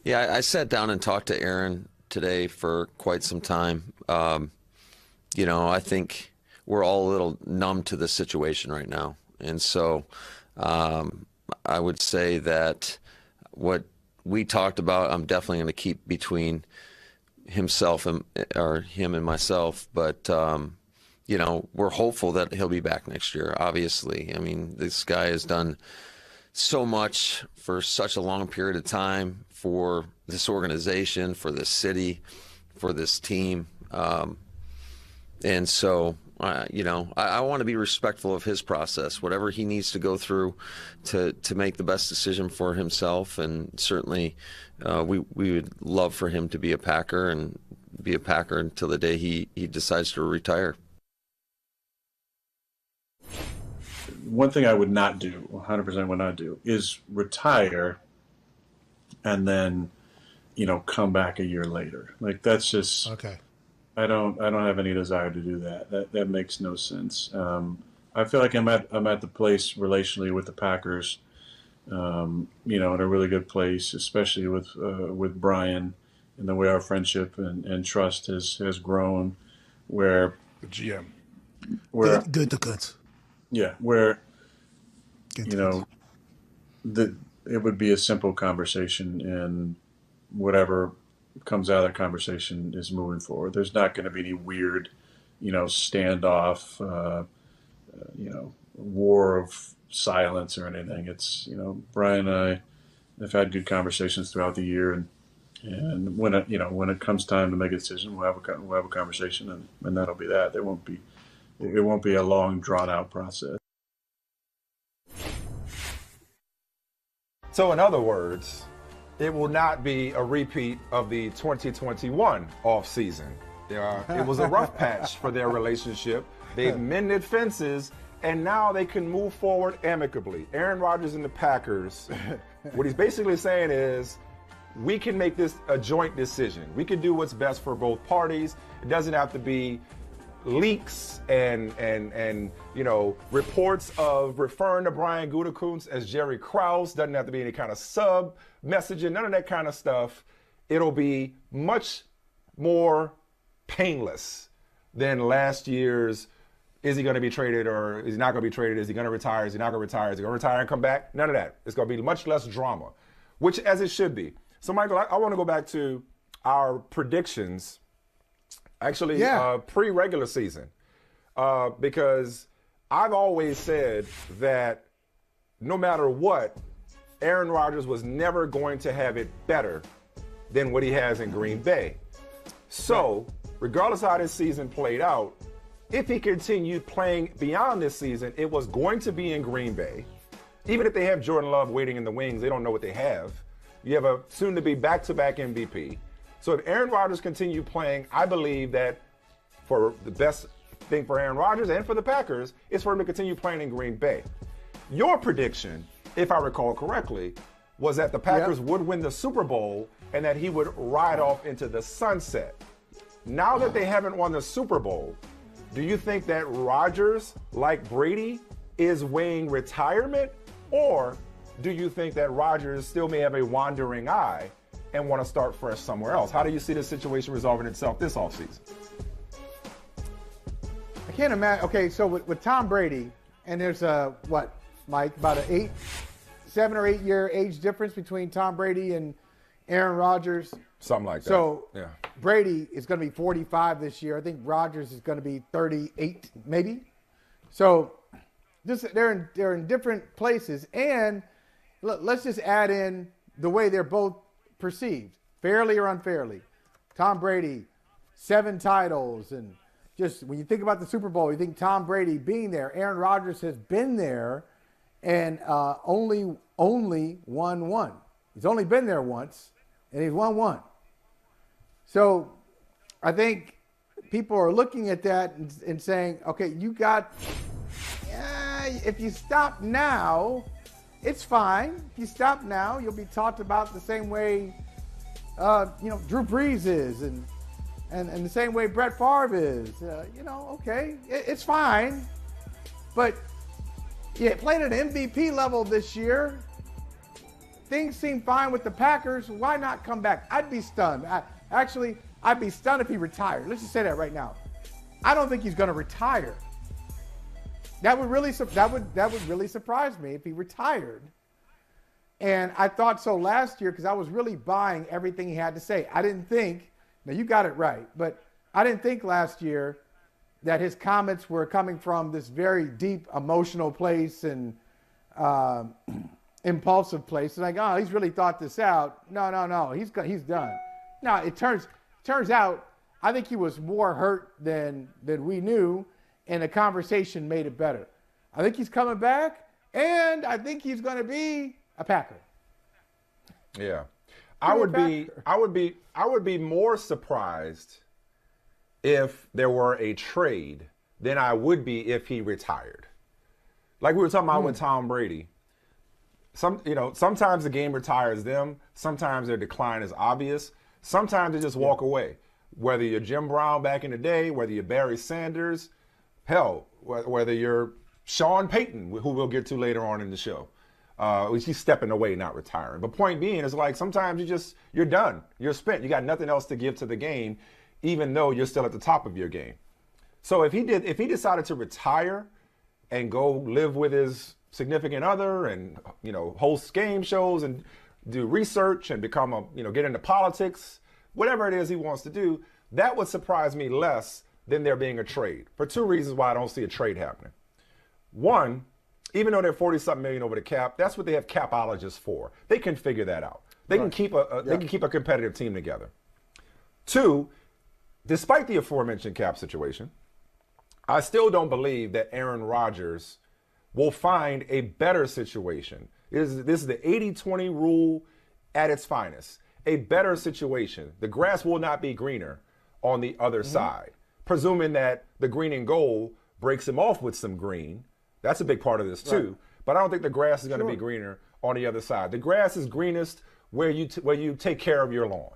Yeah, I sat down and talked to Aaron today for quite some time. I think we're all a little numb to the situation right now. And so I would say that what we talked about, I'm definitely going to keep between himself or him and myself. But, we're hopeful that he'll be back next year, obviously. I mean, this guy has done so much for such a long period of time for this organization, for this city, for this team. And so, I want to be respectful of his process, whatever he needs to go through to make the best decision for himself. And certainly we would love for him to be a Packer and be a Packer until the day he decides to retire. One thing I would not do, 100% would not do, is retire and then, come back a year later. Like, that's just okay. I don't have any desire to do that. That makes no sense. I feel like I'm at the place relationally with the Packers, in a really good place, especially with Brian and the way our friendship and trust has grown. Where the GM, where good to good. Yeah, where Good to good. It would be a simple conversation, and whatever comes out of that conversation is moving forward. There's not going to be any weird, standoff, war of silence or anything. It's, Brian and I have had good conversations throughout the year, and when it comes time to make a decision, we'll have a conversation, and that'll be that. It won't be a long drawn out process. So in other words, it will not be a repeat of the 2021 offseason. It was a rough patch for their relationship. They've mended fences, and now they can move forward amicably. Aaron Rodgers and the Packers, what he's basically saying is, we can make this a joint decision. We can do what's best for both parties. It doesn't have to be leaks and reports of referring to Brian Gutekunst as Jerry Krause. Doesn't have to be any kind of sub messaging, none of that kind of stuff. It'll be much more painless than last year's, is he going to be traded or is he not going to be traded? Is he going to retire? Is he not going to retire? Is he going to retire and come back? None of that. It's going to be much less drama, which as it should be. So, Michael, I want to go back to our predictions, actually, pre-regular season, because I've always said that no matter what, Aaron Rodgers was never going to have it better than what he has in Green Bay. So, regardless of how this season played out, if he continued playing beyond this season, it was going to be in Green Bay. Even if they have Jordan Love waiting in the wings, they don't know what they have. You have a soon-to-be back-to-back MVP. So if Aaron Rodgers continued playing, I believe that for the best thing for Aaron Rodgers and for the Packers is for him to continue playing in Green Bay. Your prediction, if I recall correctly, was that the Packers would win the Super Bowl and that he would ride off into the sunset. Now that they haven't won the Super Bowl, do you think that Rodgers, like Brady, is weighing retirement? Or do you think that Rodgers still may have a wandering eye and want to start fresh somewhere else? How do you see the situation resolving itself this offseason? I can't imagine. Okay, so with Tom Brady, and there's Mike, about a 7 or 8 year age difference between Tom Brady and Aaron Rodgers. Something like that. So yeah. Brady is going to be 45 this year. I think Rodgers is going to be 38, maybe. So they're in different places. And let's just add in the way they're both perceived, fairly or unfairly. Tom Brady, 7 titles, and just when you think about the Super Bowl, you think Tom Brady being there. Aaron Rodgers has been there and only won one. He's only been there once, and he's won one. So I think people are looking at that and saying, okay, if you stop now, it's fine. If you stop now, you'll be talked about the same way, Drew Brees is, and the same way Brett Favre is. Okay, it's fine. But you played at an MVP level this year. things seem fine with the Packers. Why not come back? I'd be stunned. I'd be stunned if he retired. Let's just say that right now. I don't think he's going to retire. That would really surprise me if he retired. And I thought so last year because I was really buying everything he had to say. I didn't think, now you got it right, but I didn't think last year that his comments were coming from this very deep emotional place and impulsive place. And like, oh, he's really thought this out. No, he's done. Now it turns out I think he was more hurt than we knew, and the conversation made it better. I think he's coming back, and I think he's going to be a Packer. Yeah. I would be more surprised if there were a trade than I would be if he retired. Like we were talking about with Tom Brady. Sometimes the game retires them. Sometimes their decline is obvious. Sometimes they just walk away. Whether you're Jim Brown back in the day, whether you're Barry Sanders, hell, whether you're Sean Payton, who we'll get to later on in the show. He's stepping away, not retiring. But point being is like sometimes you're done. You're spent. You got nothing else to give to the game, even though you're still at the top of your game. So if he decided to retire and go live with his significant other and host game shows and do research and become get into politics, whatever it is he wants to do, that would surprise me less than there being a trade. For two reasons why I don't see a trade happening. One, even though they're 40-something million over the cap, that's what they have capologists for. They can figure that out. They can keep a competitive team together. Two, despite the aforementioned cap situation, I still don't believe that Aaron Rodgers will find a better situation. This is the 80-20 rule at its finest. A better situation. The grass will not be greener on the other side, presuming that the green and gold breaks him off with some green. That's a big part of this too. Right. But I don't think the grass is going to be greener on the other side. The grass is greenest where you take care of your lawn.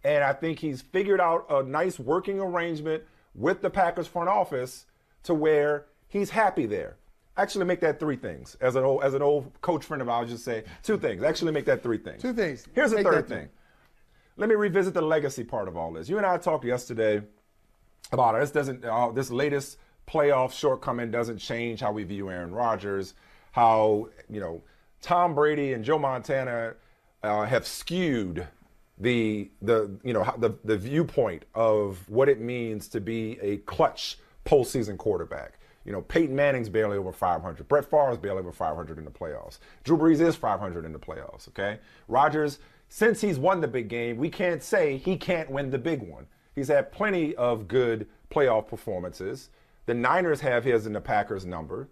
And I think he's figured out a nice working arrangement with the Packers front office to where he's happy there. Actually make that three things. As an old coach friend of ours, just say two things. Actually make that three things. Two things. Here's the third thing. Let me revisit the legacy part of all this. You and I talked yesterday about it. This latest playoff shortcoming doesn't change how we view Aaron Rodgers, how Tom Brady and Joe Montana have skewed the viewpoint of what it means to be a clutch postseason quarterback. Peyton Manning's barely over 500. Brett Favre's barely over 500 in the playoffs. Drew Brees is 500 in the playoffs, okay? Rodgers, since he's won the big game, we can't say he can't win the big one. He's had plenty of good playoff performances. The Niners have his and the Packers number.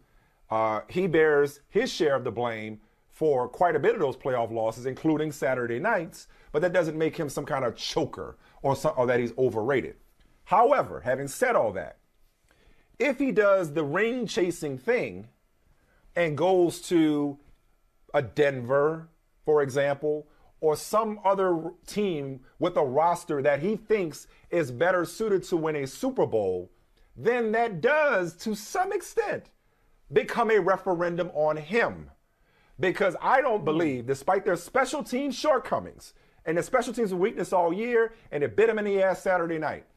He bears his share of the blame for quite a bit of those playoff losses, including Saturday nights, but that doesn't make him some kind of choker or that he's overrated. However, having said all that, if he does the ring-chasing thing and goes to a Denver, for example, or some other team with a roster that he thinks is better suited to win a Super Bowl, then that does, to some extent, become a referendum on him. Because I don't believe, despite their special team shortcomings and their special teams weakness all year, and it bit him in the ass Saturday night,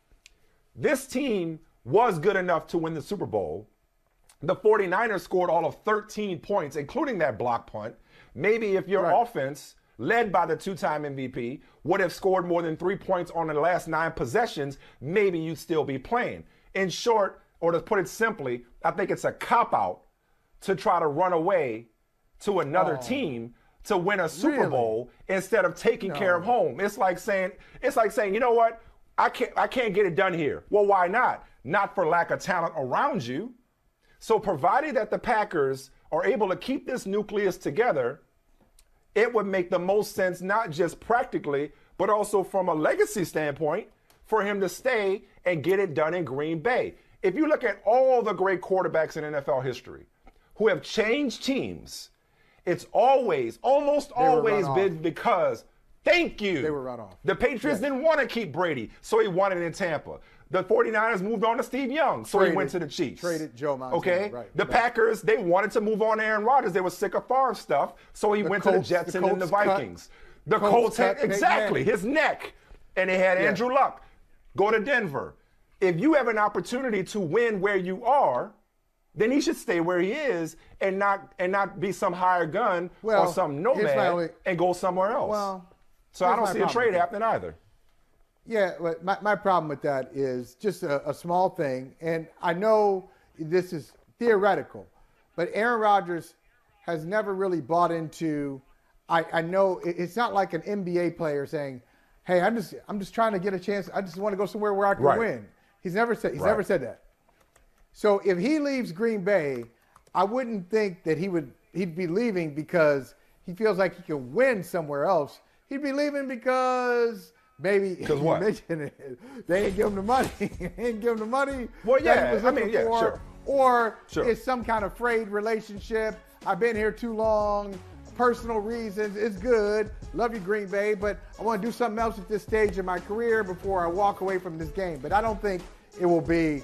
this team was good enough to win the Super Bowl. The 49ers scored all of 13 points, including that block punt. Maybe if your offense, led by the two-time MVP, would have scored more than 3 points on the last 9 possessions, maybe you'd still be playing. In short, or to put it simply, I think it's a cop-out to try to run away to another team to win a Super Bowl instead of taking care of home. It's like saying, you know what? I can't get it done here. Well, why not? Not for lack of talent around you. So provided that the Packers are able to keep this nucleus together, it would make the most sense, not just practically, but also from a legacy standpoint, for him to stay and get it done in Green Bay. If you look at all the great quarterbacks in NFL history who have changed teams, it's almost always been because, thank you. They were run off. The Patriots didn't want to keep Brady, so he wanted it in Tampa. The 49ers moved on to Steve Young, so he went to the Chiefs. Traded Joe Montana. Okay? Right, the Packers, they wanted to move on to Aaron Rodgers. They were sick of Favre stuff, so he went to the Jets and then the Vikings. The Colts had, exactly, his neck. And they had Andrew Luck go to Denver. If you have an opportunity to win where you are, then he should stay where he is and not be some hired gun or some nomad and go somewhere else. Well, so I don't see a trade happening either. Yeah, but my problem with that is just a small thing, and I know this is theoretical, but Aaron Rodgers has never really bought into. I know it's not like an NBA player saying, "Hey, I'm just trying to get a chance. I just want to go somewhere where I can win." He's never said that. So if he leaves Green Bay, I wouldn't think that he'd be leaving because he feels like he can win somewhere else. He'd be leaving because maybe because what? They ain't give him the money. They ain't give him the money. Well, yeah, he was looking for, sure. Or it's some kind of frayed relationship. I've been here too long. Personal reasons. It's good. Love you, Green Bay, but I want to do something else at this stage in my career before I walk away from this game. But I don't think it will be,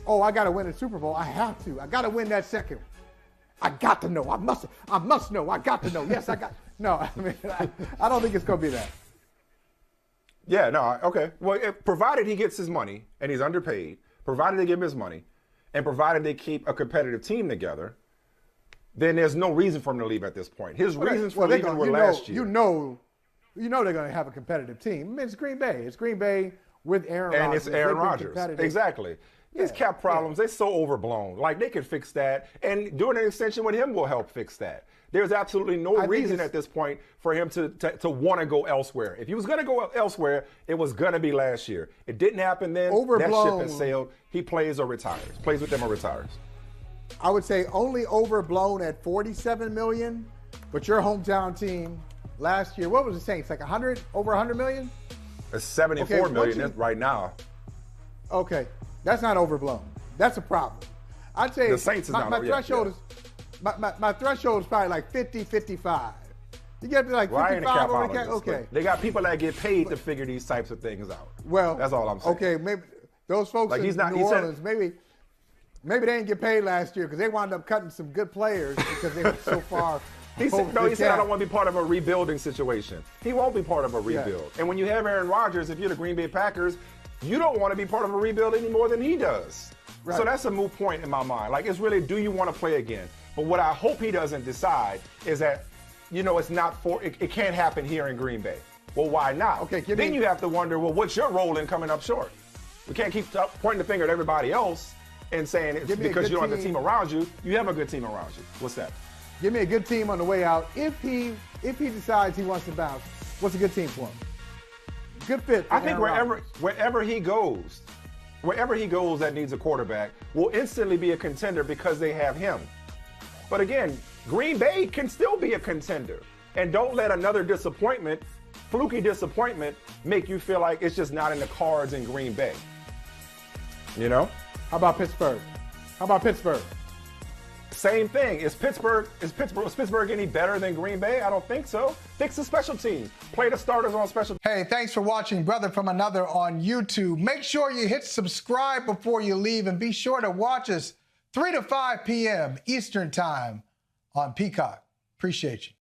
oh, I got to win a Super Bowl. I have to. I got to win that second. I got to know. I must know. I got to know. Yes, I got. No, I mean, I don't think it's going to be that. Yeah, no, okay. Well, provided he gets his money and he's underpaid, provided they give him his money, and provided they keep a competitive team together, then there's no reason for him to leave at this point. His reasons for leaving were last year. You know they're going to have a competitive team. I mean, it's Green Bay. It's Green Bay with Aaron Rodgers. And it's Aaron Rodgers. Exactly. These cap problems, they're so overblown. Like, they could fix that. And doing an extension with him will help fix that. There's absolutely no reason at this point for him to want to go elsewhere. If he was going to go elsewhere, it was going to be last year. It didn't happen then. Overblown. That ship has sailed. He plays or retires. Plays with them or retires. I would say only overblown at $47 million, but your hometown team last year, what was the Saints, like over $100 million? It's $74 million right now. Okay, that's not overblown. That's a problem. I'd say the Saints is my threshold is my threshold is probably like 50, 55. You get to like 55 over the cap. Okay, they got people that get paid to figure these types of things out. Well, that's all I'm saying. Okay, maybe those folks in New Orleans, maybe they didn't get paid last year because they wound up cutting some good players because they were so far. He said, I don't want to be part of a rebuilding situation. He won't be part of a rebuild. And when you have Aaron Rodgers, if you're the Green Bay Packers, you don't want to be part of a rebuild any more than he does. Right. So that's a moot point in my mind. Like, it's really, do you want to play again? But what I hope he doesn't decide is that, it's not it can't happen here in Green Bay. Well, why not? Okay, then you have to wonder, well, what's your role in coming up short? We can't keep pointing the finger at everybody else and saying it's because you don't have the team around you. You have a good team around you. What's that? Give me a good team on the way out. If he decides he wants to bounce, what's a good team for him? Good fit. I think wherever he goes that needs a quarterback will instantly be a contender because they have him. But again, Green Bay can still be a contender. And don't let another fluky disappointment, make you feel like it's just not in the cards in Green Bay. How about Pittsburgh? Same thing. Was Pittsburgh any better than Green Bay? I don't think so. Fix the special teams. Play the starters on special teams. Hey, thanks for watching Brother from Another on YouTube. Make sure you hit subscribe before you leave, and be sure to watch us 3 to 5 p.m. Eastern Time on Peacock. Appreciate you.